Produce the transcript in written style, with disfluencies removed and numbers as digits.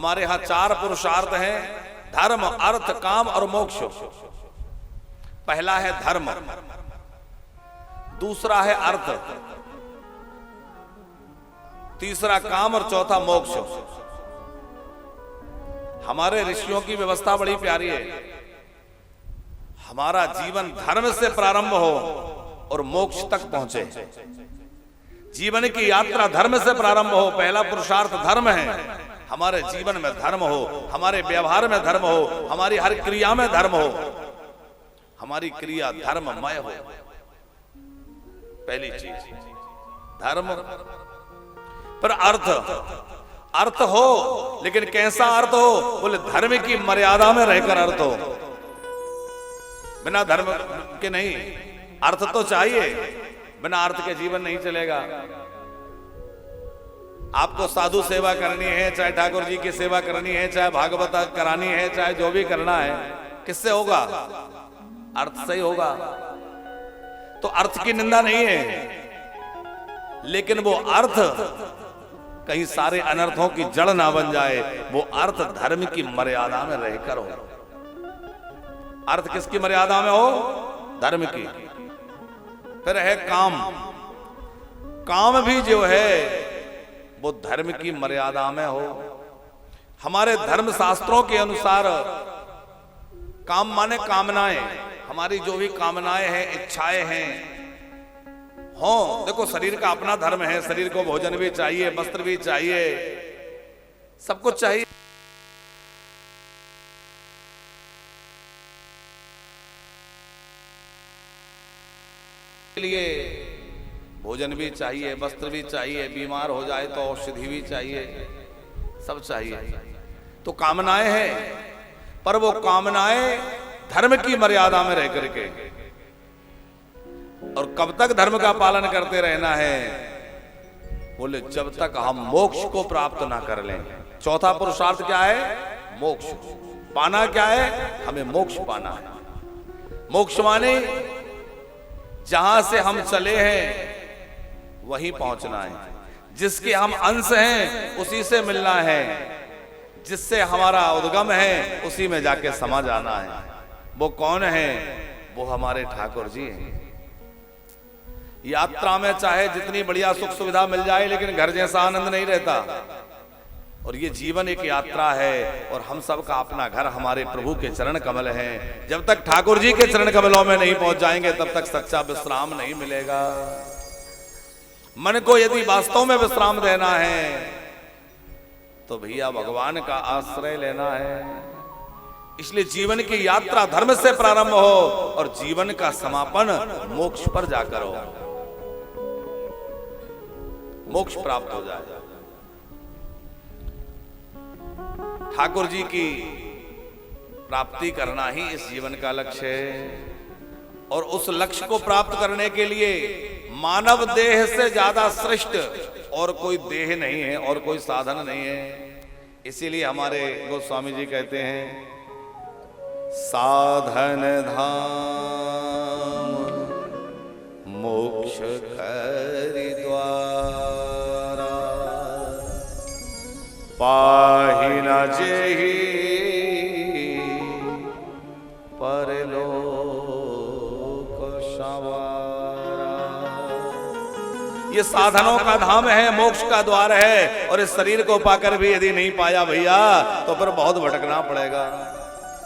हमारे यहां 4 पुरुषार्थ हैं, धर्म, अर्थ, काम और मोक्ष। पहला है धर्म, दूसरा है अर्थ, तीसरा काम और चौथा मोक्ष। हमारे ऋषियों की व्यवस्था बड़ी प्यारी है। हमारा जीवन धर्म से प्रारंभ हो और मोक्ष तक पहुंचे। जीवन की यात्रा धर्म से प्रारंभ हो, पहला पुरुषार्थ धर्म है। हमारे जीवन में धर्म हो, हमारे व्यवहार में धर्म हो, हमारी हर क्रिया में धर्म हो, हमारी क्रिया धर्ममय हो। पहली चीज धर्म। पर अर्थ हो, लेकिन कैसा अर्थ हो? बोले धर्म की मर्यादा में रहकर अर्थ हो, बिना धर्म के नहीं। अर्थ तो चाहिए, बिना अर्थ के जीवन नहीं चलेगा। आपको साधु सेवा करनी है, चाहे ठाकुर जी की सेवा करनी है, चाहे भागवत करानी है, चाहे जो भी करना है, किससे होगा? अर्थ से ही होगा। तो अर्थ की निंदा नहीं है, लेकिन वो अर्थ कहीं सारे अनर्थों की जड़ ना बन जाए। वो अर्थ धर्म की मर्यादा में रहकर हो। अर्थ किसकी मर्यादा में हो? धर्म की। फिर है काम। काम भी जो है वो धर्म की मर्यादा में हो। हमारे धर्म शास्त्रों के अनुसार काम माने कामनाएं, हमारी जो भी कामनाएं हैं, इच्छाएं हैं हो। देखो शरीर का अपना धर्म है, शरीर को भोजन भी चाहिए, वस्त्र भी चाहिए, सब कुछ चाहिए। लिए भोजन भी चाहिए, वस्त्र भी चाहिए, बीमार हो जाए तो औषधि भी चाहिए, सब चाहिए। तो कामनाएं हैं, पर वो कामनाएं धर्म की मर्यादा में रह करके। और कब तक धर्म का पालन करते रहना है? बोले जब तक हम मोक्ष को प्राप्त ना कर लें। चौथा पुरुषार्थ क्या है? मोक्ष पाना। क्या है? हमें मोक्ष पाना है। मोक्ष माने जहां से हम चले हैं वहीं पहुंचना है। जिसके हम अंश हैं उसी से मिलना है। जिससे हमारा उद्गम है उसी में जाके समा जाना है। वो कौन है? वो हमारे ठाकुर जी हैं। यात्रा में चाहे जितनी बढ़िया सुख सुविधा मिल जाए, लेकिन घर जैसा आनंद नहीं रहता। और ये जीवन एक यात्रा है, और हम सब का अपना घर हमारे प्रभु के चरण कमल हैं। जब तक ठाकुर जी के चरण कमलों में नहीं पहुंच जाएंगे तब तक सच्चा विश्राम नहीं मिलेगा। मन को यदि वास्तव में विश्राम देना है तो भैया भगवान का आश्रय लेना है। इसलिए जीवन की यात्रा धर्म से प्रारंभ हो और जीवन का समापन मोक्ष पर जाकर हो, मोक्ष प्राप्त हो जाए। ठाकुर जी की प्राप्ति करना ही इस जीवन का लक्ष्य है। और उस लक्ष्य को प्राप्त करने के लिए मानव देह से ज्यादा श्रेष्ठ और कोई देह नहीं है, और कोई साधन नहीं है। इसीलिए हमारे गोस्वामी जी कहते हैं, साधन धाम मोक्ष करि द्वारा, पाहि न जेहि परलोक संवारा। ये साधनों का धाम है, मोक्ष का द्वार है। और इस शरीर को पाकर भी यदि नहीं पाया भैया तो फिर बहुत भटकना पड़ेगा।